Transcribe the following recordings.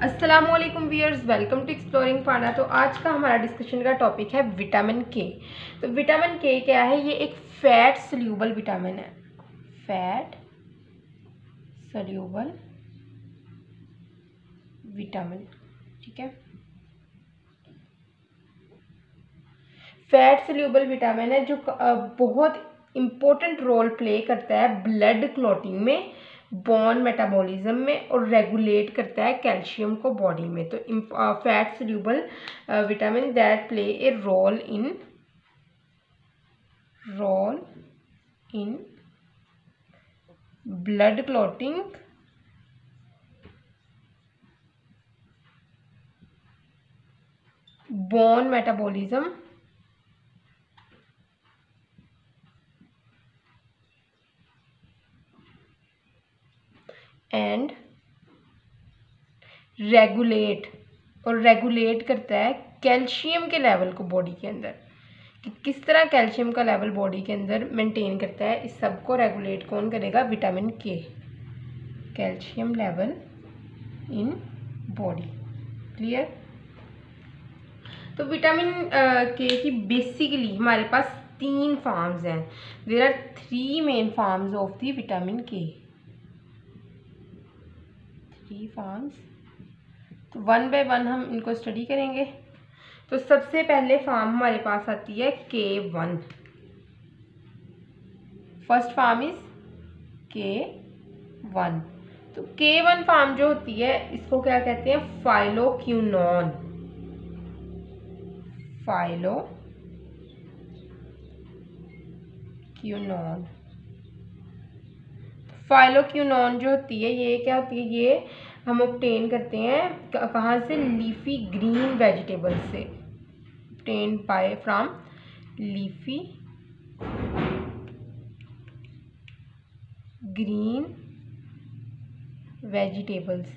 अस्सलामुअलैकुम viewers, welcome to exploring फाना। तो आज का हमारा डिस्कशन का टॉपिक है विटामिन के। तो विटामिन के क्या है? ये एक फैट सोल्यूबल विटामिन है। फैट सोल्यूबल विटामिन, ठीक है। फैट सोल्यूबल विटामिन है जो बहुत इम्पोर्टेंट रोल प्ले करता है ब्लड क्लॉटिंग में, बोन मेटाबॉलिज्म में, और रेगुलेट करता है कैल्शियम को बॉडी में। तो fat soluble vitamin that play a role in blood clotting, bone metabolism, and regulate करता है कैल्शियम के लेवल को बॉडी के अंदर, कि किस तरह कैल्शियम का लेवल बॉडी के अंदर मेंटेन करता है। इस सब को रेगुलेट कौन करेगा? Vitamin K. Calcium level in body, clear. तो विटामिन के की बेसिकली हमारे पास 3 फॉर्म्स हैं। There are 3 main forms of the vitamin K. 3 forms. तो 1 बाय 1 हम इनको स्टडी करेंगे। तो सबसे पहले फॉर्म हमारे पास आती है K1। First form is K1। तो K1 फॉर्म जो होती है इसको क्या कहते हैं? फाइलोक्विनोन। फाइलोक्विनोन जो होती है ये क्या होती है? ये हम ऑब्टेन करते हैं कहाँ से? लीफी ग्रीन वेजिटेबल से। Obtain bye from leafy green vegetables,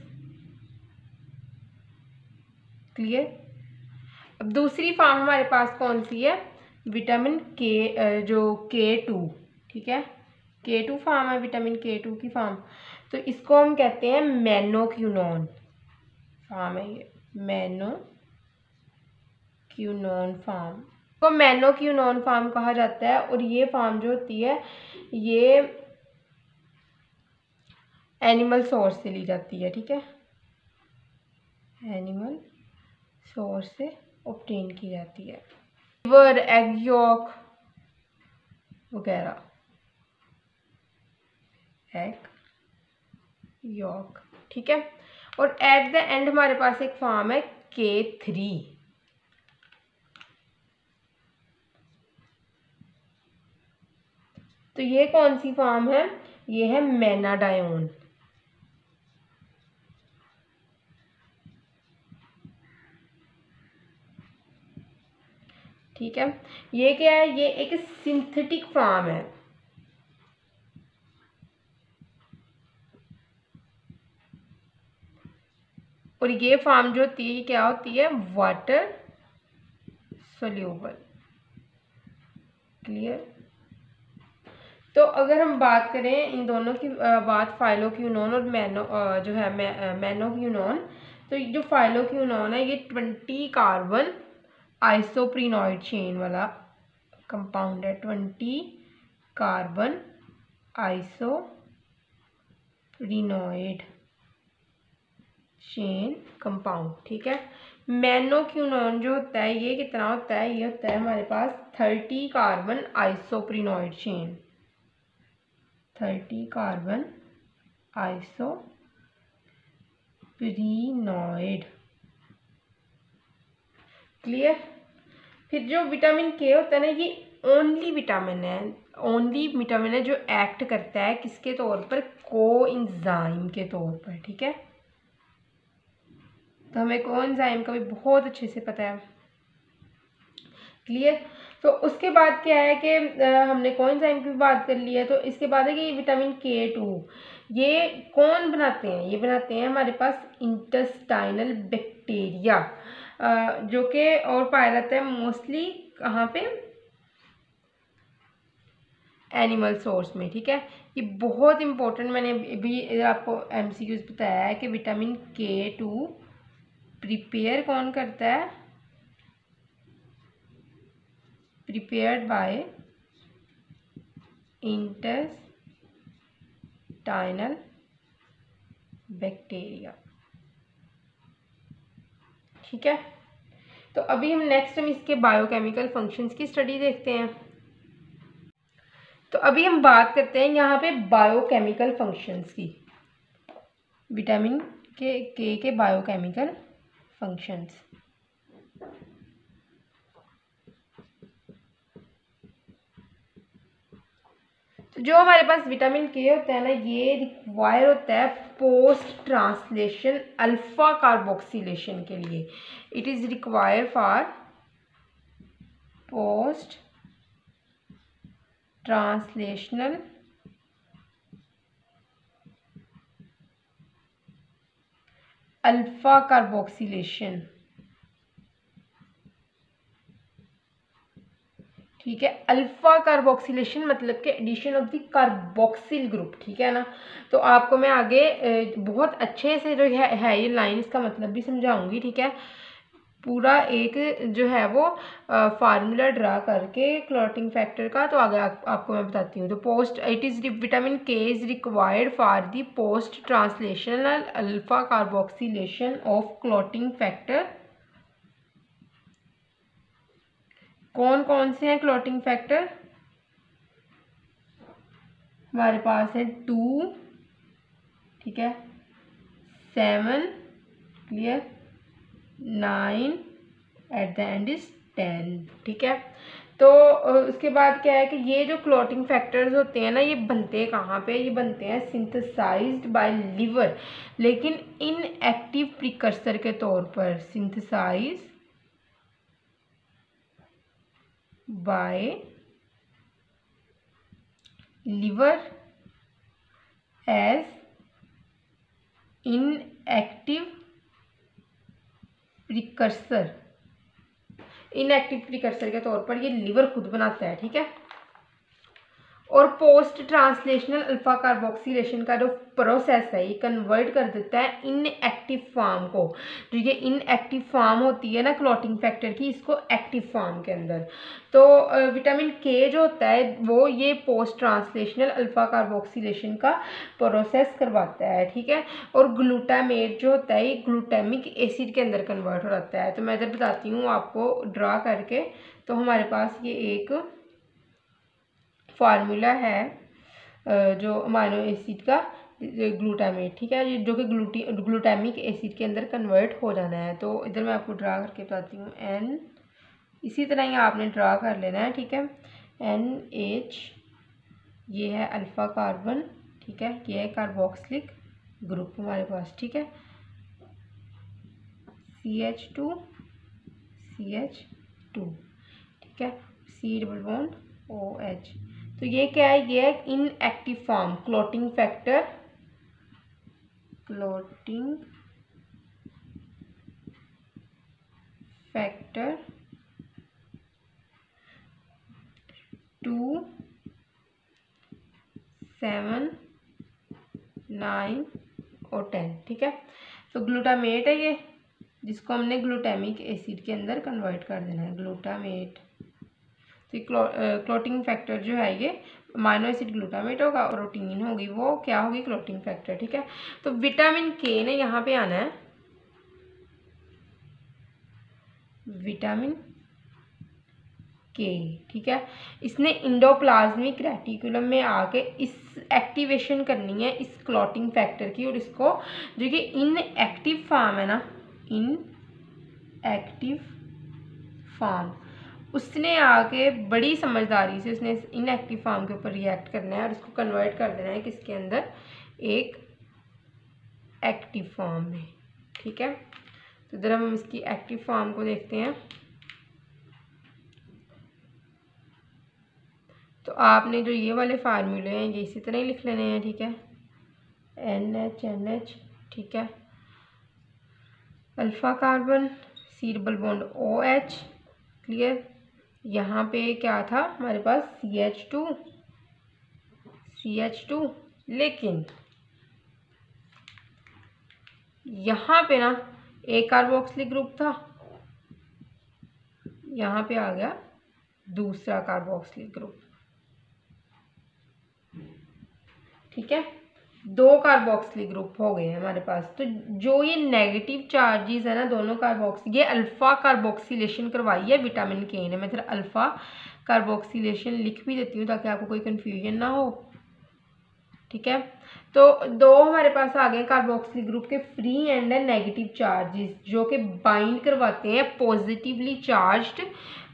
clear. अब दूसरी फॉर्म हमारे पास कौन सी है? विटामिन के, जो K2, ठीक है। K2 फॉर्म है विटामिन K2 की फॉर्म। तो इसको हम कहते हैं मेनोक्विनोन फॉर्म है ये, मेनोक्विनोन फॉर्म। तो मेनोक्विनोन फॉर्म कहा जाता है। और ये फॉर्म जो होती है ये एनिमल सोर्स से ली जाती है, ठीक है। एनिमल सोर्स से ऑब्टेन की जाती है। लिवर, एग यॉक वगैरह, एग यॉक, ठीक है। और एट द एंड हमारे पास एक फॉर्म है K3। तो ये कौन सी फॉर्म है? ये है मेनाडायोन। ठीक है। ये क्या है? ये एक सिंथेटिक फॉर्म है। और ये फॉर्म जो होती है ये क्या होती है? Water soluble, clear. तो अगर हम बात करें इन दोनों की बात, फाइलोक्विनोन और जो है मेनोक्विनोन। तो जो फाइलोक्विनोन है ये 20 कार्बन आइसोप्रीनॉइड चेन वाला कंपाउंड है। 20 कार्बन आइसोप्रीनॉइड चेन कंपाउंड, ठीक है। मेनोक्विनोन जो होता है ये कितना होता है? ये होता है हमारे पास 30 carbon isoprenoid chain. 30 carbon isoprenoid, clear. फिर जो विटामिन के होता है ना, ये ओनली विटामिन है जो एक्ट करता है किसके तौर पर? कोएंजाइम के तौर पर, ठीक है। तो हमें कोएंजाइम का भी बहुत अच्छे से पता है, क्लियर। तो उसके बाद क्या है कि हमने कोएंजाइम की बात कर ली है। तो इसके बाद है कि विटामिन K2 ये कौन बनाते हैं? ये बनाते हैं हमारे पास इंटेस्टाइनल बैक्टीरिया, जो कि और पाया जाता है मोस्टली कहाँ पे? एनिमल सोर्स में, ठीक है। ये बहुत इंपॉर्टेंट, मैंने अभी आपको MCQs बताया है कि विटामिन K2 प्रिपेयर कौन करता है? Prepared by intestinal bacteria. ठीक है, तो अभी हम इसके बायोकेमिकल फंक्शंस की स्टडी देखते हैं। तो अभी हम बात करते हैं यहाँ पे बायोकेमिकल फंक्शंस की, विटामिन के बायोकेमिकल फंक्शंस। तो जो हमारे पास विटामिन के होता है ना, ये रिक्वायर होता है पोस्ट ट्रांसलेशन अल्फा कार्बोक्सिलेशन के लिए। It is require for post translational alpha carboxylation. ठीक है, अल्फा कार्बोक्सिलेशन मतलब के addition of the carboxyl group. ठीक है ना, तो आपको मैं आगे बहुत अच्छे से जो है ये लाइन, इसका मतलब भी समझाऊंगी। ठीक है, पूरा एक जो है वो फार्मूला ड्रा करके क्लॉटिंग फैक्टर का, तो आगे आपको मैं बताती हूँ। तो पोस्ट इट इज विटामिन के is required for the post translational alpha carboxylation of clotting factor. कौन कौन से हैं क्लॉटिंग फैक्टर? हमारे पास है 2, ठीक है, 7, clear, 9, at the end is 10। ठीक है, तो उसके बाद क्या है कि ये जो क्लॉटिंग फैक्टर्स होते हैं ना, ये बनते कहाँ पे? ये बनते हैं सिंथेसाइज्ड बाय लिवर, लेकिन इनएक्टिव प्रिकर्सर के तौर पर। Synthesize by liver as inactive precursor. Inactive precursor के तौर पर ये लिवर खुद बनाता है। ठीक है, और पोस्ट ट्रांसलेशनल अल्फा कार्बोक्सिलेशन का जो प्रोसेस है, ये कन्वर्ट कर देता है इनएक्टिव फॉर्म को। जो ये इनएक्टिव फॉर्म होती है ना क्लॉटिंग फैक्टर की, इसको एक्टिव फॉर्म के अंदर। तो विटामिन के जो होता है वो ये पोस्ट ट्रांसलेशनल अल्फा कार्बोक्सिलेशन का प्रोसेस करवाता है। ठीक है, और ग्लूटामेट जो होता है ये ग्लूटामिक एसिड के अंदर कन्वर्ट हो जाता है। तो मैं इधर बताती हूँ आपको ड्रा करके। तो हमारे पास ये एक फार्मूला है जो अमाइनो एसिड का, ग्लूटामेट। ठीक है, जो कि ग्लूटामिक एसिड के अंदर कन्वर्ट हो जाना है। तो इधर मैं आपको ड्रा करके बताती हूँ। एन, इसी तरह ही आपने ड्रा कर लेना है। ठीक है, NH, ये है अल्फा कार्बन। ठीक है, ये है कार्बोक्सिलिक ग्रुप हमारे पास। ठीक है, CH2 CH2। ठीक है, C डबल बॉन्ड OH। तो ये क्या है? ये है inactive form, clotting factor, clotting factor 2, 7, 9 और 10। ठीक है, तो ग्लूटामेट है ये, जिसको हमने ग्लूटामिक एसिड के अंदर कन्वर्ट कर देना है, ग्लूटामेट। तो क्लॉटिंग फैक्टर जो है ये अमाइनो एसिड ग्लूटामेट होगा, और प्रोटीन होगी वो क्या होगी? Clotting factor. ठीक है, तो विटामिन के ने यहाँ पे आना है, विटामिन के। ठीक है, इसने इंडोप्लाज्मिक रेटिकुलम में आके इस एक्टिवेशन करनी है इस क्लॉटिंग फैक्टर की, और इसको जो कि इनएक्टिव फॉर्म है ना, इनएक्टिव फॉर्म, उसने आके बड़ी समझदारी से उसने इनएक्टिव फॉर्म के ऊपर रिएक्ट करना है और इसको कन्वर्ट कर देना है किसके अंदर? एक एक्टिव फॉर्म में। ठीक है, तो इधर हम इसकी एक्टिव फॉर्म को देखते हैं। तो आपने जो ये वाले फार्मूले हैं ये इसी तरह ही लिख लेने हैं। ठीक है, NH, ठीक है, alpha carbon, C double bond OH, clear. यहाँ पे क्या था हमारे पास? CH2, लेकिन यहाँ पे ना एक कार्बोक्सिलिक ग्रुप था, यहाँ पे आ गया दूसरा कार्बोक्सिलिक ग्रुप। ठीक है, दो कार्बोक्सिलिक ग्रुप हो गए हैं हमारे पास। तो जो ये नेगेटिव चार्जेस है ना दोनों कार्बोक्सी, ये अल्फा कार्बोक्सिलेशन करवाई है विटामिन के ने। मैं फिर अल्फा कार्बोक्सिलेशन लिख भी देती हूँ ताकि आपको कोई कंफ्यूजन ना हो। ठीक है, तो दो हमारे पास आ गए कार्बोक्सिलिक ग्रुप के फ्री एंड है नेगेटिव चार्जेस, जो कि बाइंड करवाते हैं पॉजिटिवली चार्ज्ड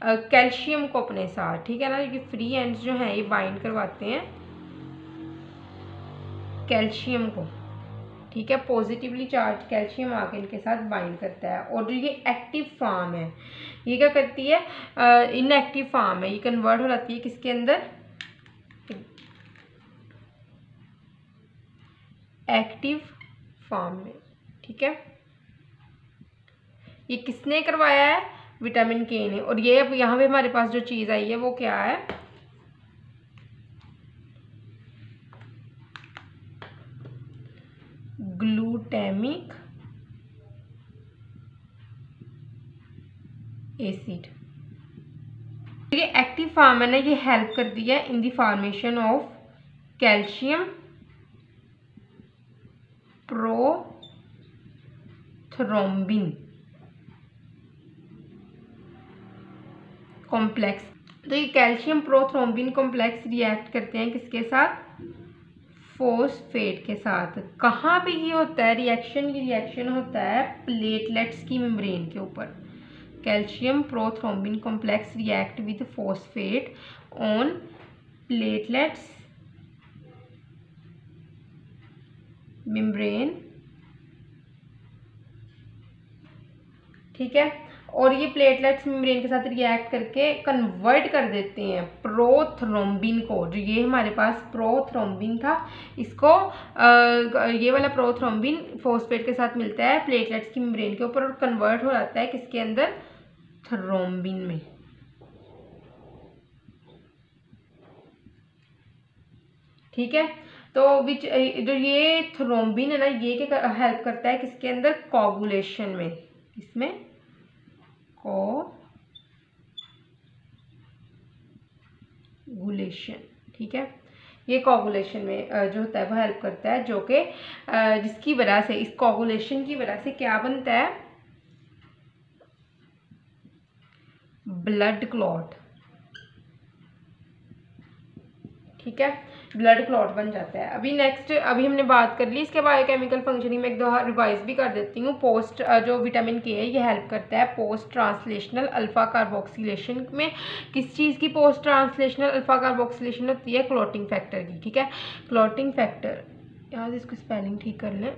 कैल्शियम को अपने साथ। ठीक है ना, ये फ्री एंड्स जो हैं ये बाइंड करवाते हैं कैल्शियम को। ठीक है, पॉजिटिवली चार्ज कैल्शियम आके इनके साथ बाइंड करता है। और जो ये एक्टिव फॉर्म है ये क्या करती है, इनएक्टिव फॉर्म है, ये कन्वर्ट हो जाती है किसके अंदर, एक्टिव फॉर्म में। ठीक है, ये किसने करवाया है, विटामिन के ने। और ये अब यहाँ पे हमारे पास जो चीज़ आई है वो क्या है, ग्लूटामिक एसिड। ये एक्टिव फॉर्म है ना, ये हेल्प करती है in the formation of calcium prothrombin complex. तो ये कैल्शियम प्रोथ्रोम्बिन कॉम्प्लेक्स रिएक्ट करते हैं किसके साथ, फोस्फेट के साथ। कहाँ पे ये होता है रिएक्शन, ये रिएक्शन होता है प्लेटलेट्स की मेम्ब्रेन के ऊपर। Calcium prothrombin complex react with phosphate on platelets membrane. ठीक है, और ये प्लेटलेट्स मेम्ब्रेन के साथ रिएक्ट करके कन्वर्ट कर देते हैं प्रोथ्रोम्बिन को। जो ये हमारे पास प्रोथ्रोम्बिन था, इसको ये वाला प्रोथ्रोम्बिन फोस्फेट के साथ मिलता है प्लेटलेट्स की मेम्ब्रेन के ऊपर और कन्वर्ट हो जाता है किसके अंदर, थ्रोम्बिन में। ठीक है, तो विच जो ये थ्रोम्बिन है ना, ये क्या हेल्प करता है किसके अंदर, कोगुलेशन में। इसमें कोगुलेशन। ठीक है, ये कोगुलेशन में जो होता है वो हेल्प करता है, जो कि जिसकी वजह से, इस कोगुलेशन की वजह से क्या बनता है, ब्लड क्लॉट। ठीक है, ब्लड क्लॉट बन जाता है। अभी नेक्स्ट, अभी हमने बात कर ली इसके बायोकेमिकल फंक्शनिंग में, एक दो रिवाइज भी कर देती हूँ। पोस्ट जो विटामिन के है ये हेल्प करता है पोस्ट ट्रांसलेशनल अल्फा कार्बोक्सिलेशन में। किस चीज़ की पोस्ट ट्रांसलेशनल अल्फा कार्बोक्सिलेशन होती है, क्लॉटिंग फैक्टर की। ठीक है, क्लॉटिंग फैक्टर, यहाँ से इसको स्पेलिंग ठीक कर लें।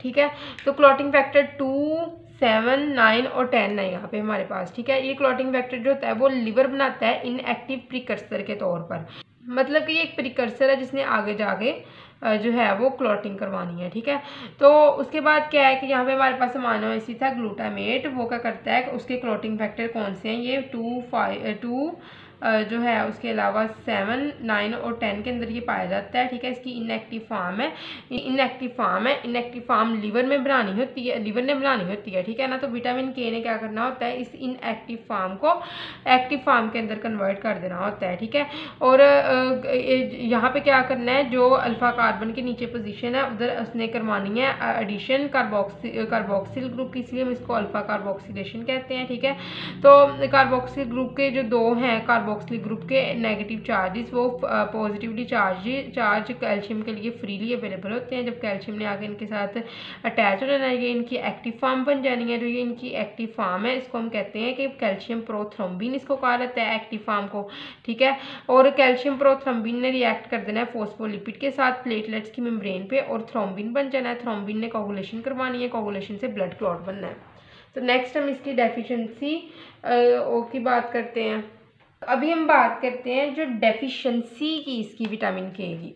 ठीक है, तो क्लॉटिंग फैक्टर 2, 7, 9 और 10 है यहाँ पे हमारे पास। ठीक है, ये क्लॉटिंग फैक्टर जो होता है वो लिवर बनाता है इनएक्टिव प्रिकर्सर के तौर पर। मतलब कि ये एक प्रिकर्सर है जिसने आगे जाके जो है वो क्लॉटिंग करवानी है। ठीक है, तो उसके बाद क्या है कि यहाँ पे हमारे पास अमीनो एसिड था ग्लूटामेट, वो क्या करता है, उसके क्लॉटिंग फैक्टर कौन से हैं, ये 2, 5, 2 जो है, उसके अलावा 7, 9 और 10 के अंदर ये पाया जाता है। ठीक है, इसकी इनएक्टिव फॉर्म है, इनएक्टिव फॉर्म लिवर में बनानी होती है, लिवर ने बनानी होती है। ठीक है ना, तो विटामिन के ने क्या करना होता है, इस इनएक्टिव फॉर्म को एक्टिव फॉर्म के अंदर कन्वर्ट कर देना होता है। ठीक है, और यहाँ पे क्या करना है, जो अल्फा कार्बन के नीचे पोजीशन है उधर उसने करवानी है एडिशन कार्बोक्सिल ग्रुप की, इसलिए हम इसको अल्फा कार्बोक्सिलेशन कहते हैं। ठीक है, तो कार्बोक्सिल ग्रुप के जो दो हैं कार्बोक्सिलिक ग्रुप के नेगेटिव चार्जेस, वो पॉजिटिवली चार्ज कैल्शियम के लिए फ्रीली अवेलेबल होते हैं। जब कैल्शियम ने आगे इनके साथ अटैच हो जाना है, ये इनकी एक्टिव फॉर्म बन जानी है। जो ये इनकी एक्टिव फॉर्म है इसको हम कहते हैं कि कैल्शियम प्रोथ्रोम्बिन, इसको कहा जाता है एक्टिव फॉर्म को। ठीक है, और कैल्शियम प्रोथ्रोम्बिन ने रिएक्ट कर देना है फॉस्फोलिपिड के साथ प्लेटलेट्स की मेम्ब्रेन पे, और थ्रोम्बिन बन जाना है। थ्रोम्बिन ने कोगुलेशन करवानी है, कोगुलेशन से ब्लड क्लॉट बनना है। तो नेक्स्ट हम इसकी डेफिशिएंसी की बात करते हैं। अभी हम बात करते हैं जो डेफिशिएंसी की इसकी विटामिन के की,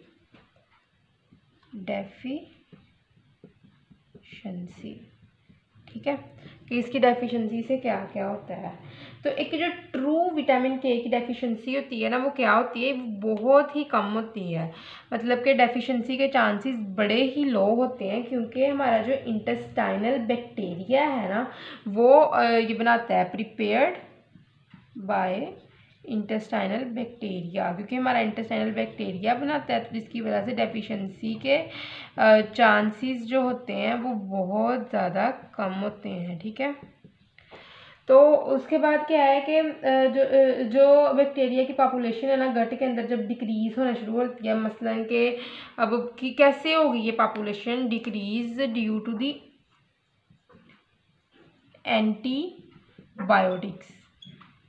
डेफिशिएंसी। ठीक है, कि इसकी डेफिशिएंसी से क्या क्या होता है। तो एक जो ट्रू विटामिन के की डेफिशिएंसी होती है ना, वो क्या होती है, बहुत ही कम होती है। मतलब कि डेफिशिएंसी के चांसेस बड़े ही लो होते हैं, क्योंकि हमारा जो इंटेस्टाइनल बैक्टीरिया है ना, वो ये बनाता है प्रिपेयर्ड बाय इंटेस्टाइनल बैक्टीरिया, क्योंकि हमारा इंटेस्टाइनल बैक्टीरिया बनाता है, तो जिसकी वजह से डेफिशिएंसी के चांसेस जो होते हैं वो बहुत ज़्यादा कम होते हैं। ठीक है, तो उसके बाद क्या है कि जो बैक्टीरिया की पॉपुलेशन है ना गट के अंदर जब डिक्रीज होना शुरू होती है, मसलन कि अब कि कैसे होगी ये population decrease due to the antibiotics.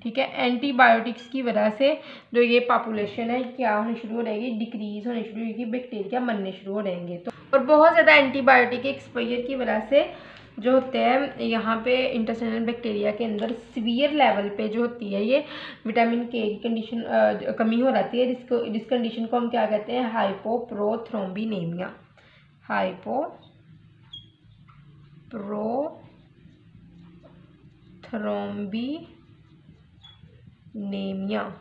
ठीक है, एंटीबायोटिक्स की वजह से जो ये पॉपुलेशन है क्या होने शुरू हो रहेगी, डिक्रीज होने शुरू होगी, बैक्टीरिया मरने शुरू हो रहेंगे। तो और बहुत ज़्यादा एंटीबायोटिक एक्सपोजर की वजह से जो होते हैं यहाँ पे इंटेस्टाइनल बैक्टीरिया के अंदर सीवियर लेवल पे जो होती है ये विटामिन के की कंडीशन कमी हो जाती है, जिस कंडीशन को हम क्या कहते हैं, हाइपोप्रोथ्रोम्बिनेमिया। हाइपोप्रोथ्रोम्बिनेमिया।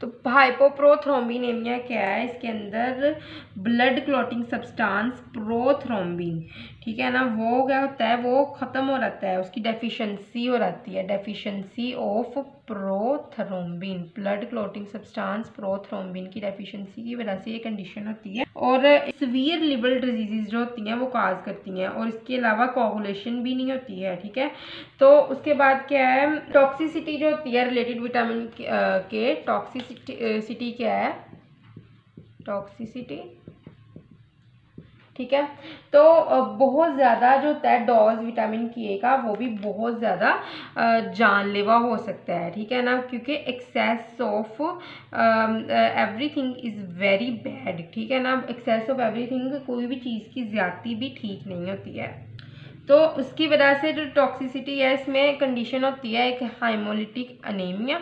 तो हाइपोप्रोथ्रोम्बिनेमिया क्या है, इसके अंदर ब्लड क्लॉटिंग सब्सटेंस प्रोथ्रोम्बिन, ठीक है ना, वो क्या होता है, वो ख़त्म हो जाता है, उसकी डेफिशिएंसी हो जाती है, deficiency of prothrombin, blood clotting substance prothrombin की डेफिशिएंसी की वजह से ये कंडीशन होती है, और सीवियर लिवर डिजीज़ जो होती हैं वो काज करती हैं, और इसके अलावा कोगुलेशन भी नहीं होती है। ठीक है, तो उसके बाद क्या है, टॉक्सिसिटी जो होती है रिलेटेड विटामिन के टॉक्सिसिटी क्या है, टॉक्सिसिटी। ठीक है, तो बहुत ज़्यादा जो होता है डोज विटामिन के का वो भी बहुत ज़्यादा जानलेवा हो सकता है। ठीक है ना, क्योंकि excess of everything is very bad. ठीक है ना, एक्सेस ऑफ एवरीथिंग, कोई भी चीज़ की ज़्यादती भी ठीक नहीं होती है। तो उसकी वजह से जो टॉक्सिसिटी है इसमें कंडीशन होती है एक हेमोलिटिक अनीमिया,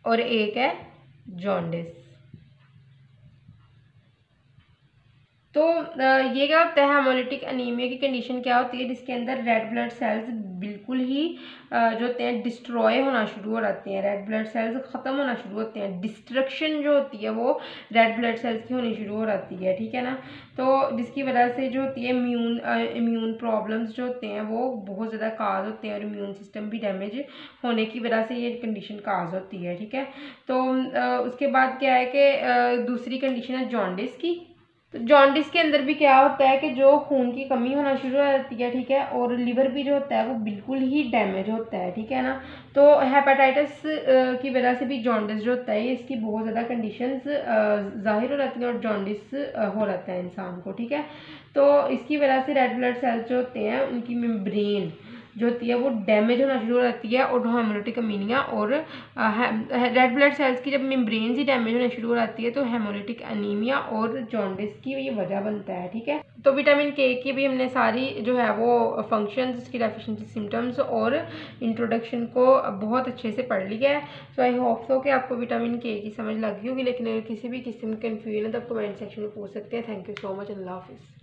और एक है जॉन्डिस। तो ये क्या होता है, हेमोलिटिक अनीमिया की कंडीशन क्या होती है, जिसके अंदर रेड ब्लड सेल्स बिल्कुल ही जो होते हैं डिस्ट्रॉय होना शुरू हो जाते हैं, रेड ब्लड सेल्स ख़त्म होना शुरू होते हैं, डिस्ट्रक्शन जो होती है वो रेड ब्लड सेल्स की होनी शुरू हो जाती है। ठीक है ना, तो जिसकी वजह से जो होती है इम्यून प्रॉब्लम्स जो होते हैं वो बहुत ज़्यादा काज होते हैं, और इम्यून सिस्टम भी डैमेज होने की वजह से ये कंडीशन काज होती है। ठीक है, तो उसके बाद क्या है कि दूसरी कंडीशन है जॉन्डिस की। तो जॉन्डिस के अंदर भी क्या होता है कि जो खून की कमी होना शुरू हो जाती है। ठीक है, और लिवर भी जो होता है वो बिल्कुल ही डैमेज होता है। ठीक है ना, तो हेपेटाइटिस की वजह से भी जॉन्डिस जो होता है इसकी बहुत ज़्यादा कंडीशंस जाहिर हो जाती हैं, और जॉन्डिस हो जाता है इंसान को। ठीक है, तो इसकी वजह से रेड ब्लड सेल्स जो होते हैं उनकी मेम्ब्रेन जो होती है वो डैमेज होना शुरू हो जाती है, और हेमोलिटिक अनीमिया और रेड ब्लड सेल्स की जब मेम्ब्रेन ही डैमेज होने शुरू हो जाती है तो हेमोलिटिक अनीमिया और जॉन्डिस की ये वजह बनता है। ठीक है, तो विटामिन के की भी हमने सारी जो है वो फंक्शंस, इसकी डेफिशिएंसी सिम्टम्स और इंट्रोडक्शन को बहुत अच्छे से पढ़ लिया है। सो आई होप सो कि आपको विटामिन के की समझ लगी होगी, लेकिन अगर किसी भी किस्म की कन्फ्यूजन है तो आप कमेंट सेक्शन में पूछ सकते हैं। थैंक यू सो मच, अल्लाह हाफिज़।